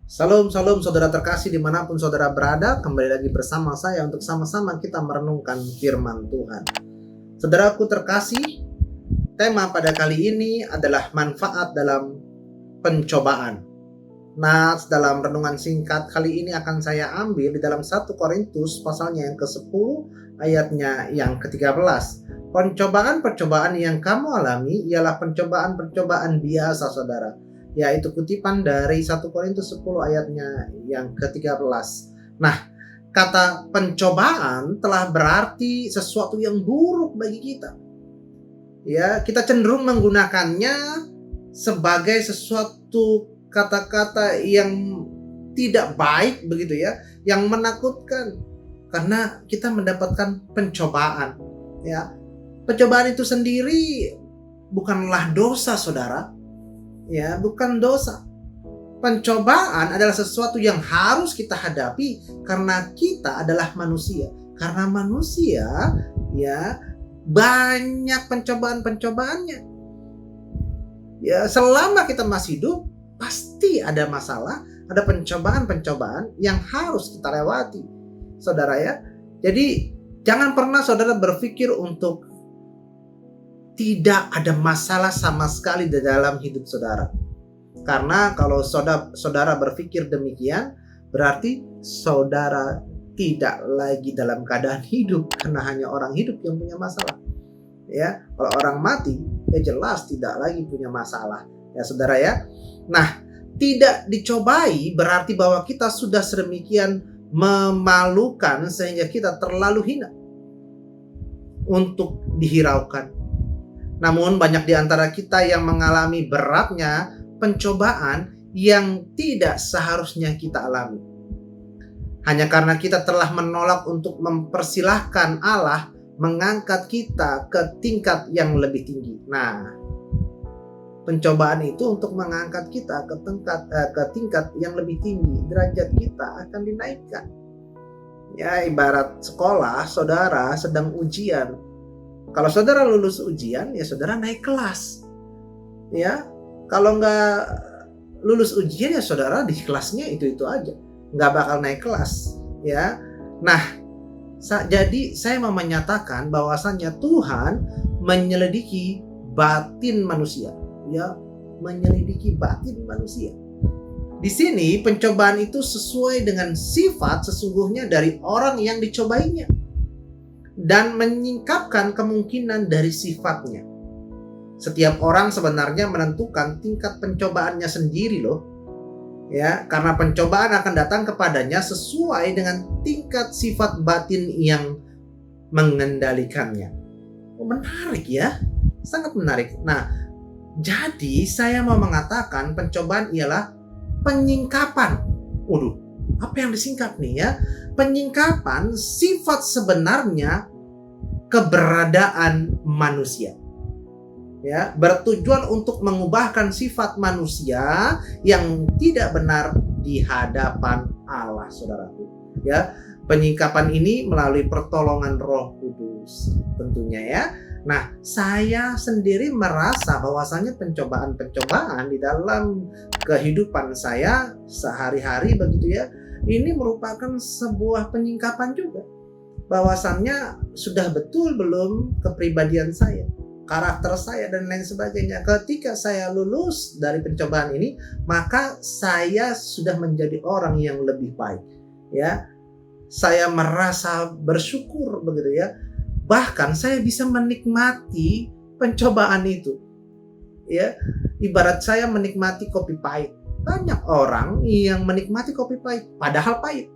Salam, salam saudara terkasih dimanapun saudara berada. Kembali lagi bersama saya untuk sama-sama kita merenungkan firman Tuhan. Saudaraku terkasih, tema pada kali ini adalah manfaat dalam pencobaan. Nah, dalam renungan singkat kali ini akan saya ambil di dalam 1 Korintus pasalnya yang ke-10 ayatnya yang ke-13. Pencobaan-pencobaan yang kamu alami ialah pencobaan-pencobaan biasa, saudara. Yaitu kutipan dari 1 Korintus 10 ayatnya yang ke-13. Nah, kata pencobaan telah berarti sesuatu yang buruk bagi kita. Ya, kita cenderung menggunakannya sebagai sesuatu kata-kata yang tidak baik begitu ya, yang menakutkan karena kita mendapatkan pencobaan. Ya, pencobaan itu sendiri bukanlah dosa, saudara. Ya, bukan dosa. Pencobaan adalah sesuatu yang harus kita hadapi karena kita adalah manusia. Karena manusia, ya, banyak pencobaan-pencobaannya. Ya, selama kita masih hidup, pasti ada masalah, ada pencobaan-pencobaan yang harus kita lewati, saudara ya. Jadi, jangan pernah saudara berpikir untuk tidak ada masalah sama sekali di dalam hidup saudara. Karena kalau saudara berpikir demikian, berarti saudara tidak lagi dalam keadaan hidup, karena hanya orang hidup yang punya masalah. Ya, kalau orang mati, ya jelas tidak lagi punya masalah. Ya, saudara ya. Nah, tidak dicobai berarti bahwa kita sudah sedemikian memalukan sehingga kita terlalu hina untuk dihiraukan. Namun banyak di antara kita yang mengalami beratnya pencobaan yang tidak seharusnya kita alami. Hanya karena kita telah menolak untuk mempersilahkan Allah mengangkat kita ke tingkat yang lebih tinggi. Nah, pencobaan itu untuk mengangkat kita ke tingkat yang lebih tinggi. Derajat kita akan dinaikkan. Ya, ibarat sekolah, saudara sedang ujian. Kalau saudara lulus ujian, ya saudara naik kelas. Ya, kalau nggak lulus ujian, ya saudara di kelasnya itu-itu aja. Nggak bakal naik kelas. Ya, nah, jadi saya mau menyatakan bahwasannya Tuhan menyelidiki batin manusia. Ya, menyelidiki batin manusia. Di sini pencobaan itu sesuai dengan sifat sesungguhnya dari orang yang dicobainya. Dan menyingkapkan kemungkinan dari sifatnya. Setiap orang sebenarnya menentukan tingkat pencobaannya sendiri loh. Ya, karena pencobaan akan datang kepadanya sesuai dengan tingkat sifat batin yang mengendalikannya. Oh, menarik ya. Sangat menarik. Nah, jadi saya mau mengatakan pencobaan ialah penyingkapan. Waduh, apa yang disingkap nih ya? Penyingkapan sifat sebenarnya keberadaan manusia. Ya, bertujuan untuk mengubahkan sifat manusia yang tidak benar di hadapan Allah, saudaraku. Ya, penyingkapan ini melalui pertolongan Roh Kudus tentunya ya. Nah, saya sendiri merasa bahwasanya pencobaan-pencobaan di dalam kehidupan saya sehari-hari begitu ya, ini merupakan sebuah penyingkapan juga. Bahwasannya sudah betul belum kepribadian saya, karakter saya dan lain sebagainya. Ketika saya lulus dari pencobaan ini, maka saya sudah menjadi orang yang lebih baik. Ya, saya merasa bersyukur begitu ya. Bahkan saya bisa menikmati pencobaan itu. Ya, ibarat saya menikmati kopi pahit. Banyak orang yang menikmati kopi pahit, padahal pahit.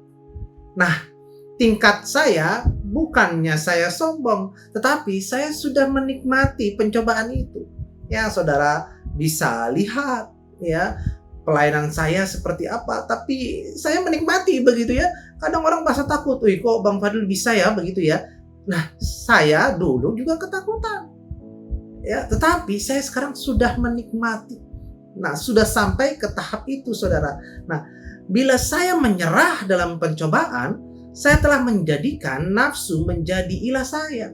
Nah, tingkat saya bukannya saya sombong, tetapi saya sudah menikmati pencobaan itu. Ya, saudara bisa lihat ya pelayanan saya seperti apa, tapi saya menikmati begitu ya. Kadang orang merasa takut, "Wih, kok Bang Fadil bisa ya begitu ya?" Nah, saya dulu juga ketakutan. Ya, tetapi saya sekarang sudah menikmati. Nah, sudah sampai ke tahap itu, saudara. Nah, bila saya menyerah dalam pencobaan, saya telah menjadikan nafsu menjadi ilah saya.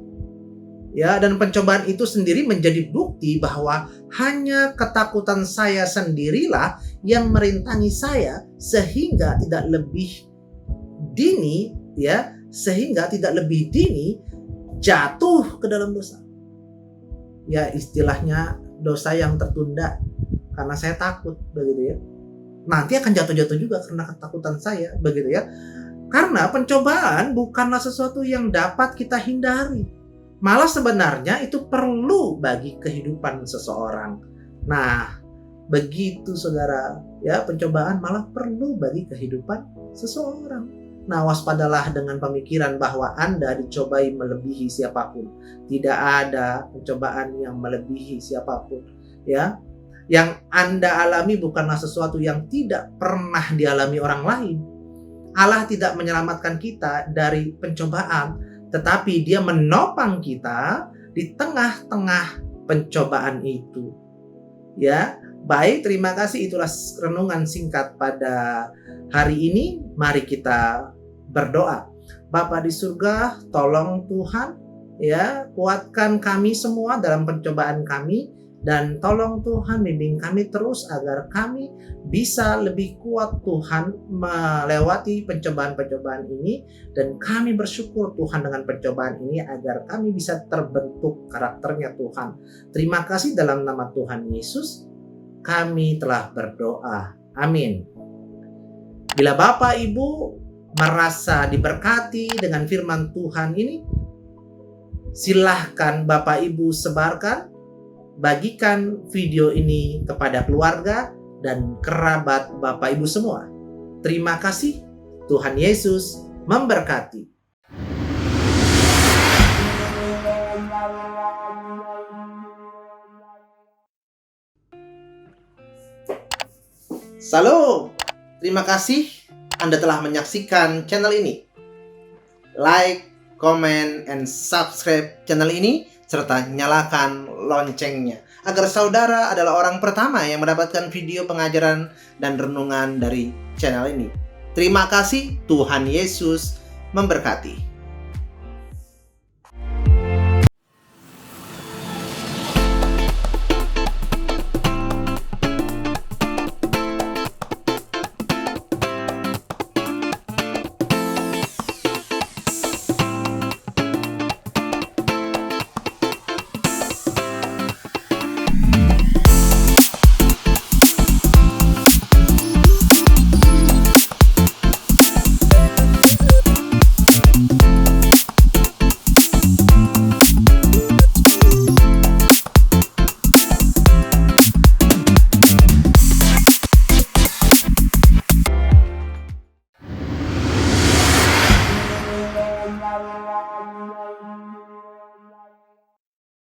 Ya, dan pencobaan itu sendiri menjadi bukti bahwa hanya ketakutan saya sendirilah yang merintangi saya sehingga tidak lebih dini, ya, sehingga tidak lebih dini jatuh ke dalam dosa. Ya, istilahnya dosa yang tertunda karena saya takut, begitu ya. Nanti akan jatuh-jatuh juga karena ketakutan saya, begitu ya. Karena pencobaan bukanlah sesuatu yang dapat kita hindari. Malah sebenarnya itu perlu bagi kehidupan seseorang. Nah, begitu saudara, ya, pencobaan malah perlu bagi kehidupan seseorang. Nah, waspadalah dengan pemikiran bahwa Anda dicobai melebihi siapapun. Tidak ada pencobaan yang melebihi siapapun, ya. Yang Anda alami bukanlah sesuatu yang tidak pernah dialami orang lain. Allah tidak menyelamatkan kita dari pencobaan, tetapi Dia menopang kita di tengah-tengah pencobaan itu. Ya, baik, terima kasih. Itulah renungan singkat pada hari ini. Mari kita berdoa. Bapa di surga, tolong Tuhan, ya, kuatkan kami semua dalam pencobaan kami. Dan tolong Tuhan bimbing kami terus agar kami bisa lebih kuat Tuhan melewati pencobaan-pencobaan ini. Dan kami bersyukur Tuhan dengan pencobaan ini agar kami bisa terbentuk karakternya Tuhan. Terima kasih dalam nama Tuhan Yesus kami telah berdoa. Amin. Bila Bapak Ibu merasa diberkati dengan firman Tuhan ini, silahkan Bapak Ibu sebarkan. Bagikan video ini kepada keluarga dan kerabat Bapak Ibu semua. Terima kasih. Tuhan Yesus memberkati. Salam. Terima kasih Anda telah menyaksikan channel ini. Like, comment, and subscribe channel ini, serta nyalakan loncengnya agar saudara adalah orang pertama yang mendapatkan video pengajaran dan renungan dari channel ini. Terima kasih, Tuhan Yesus memberkati.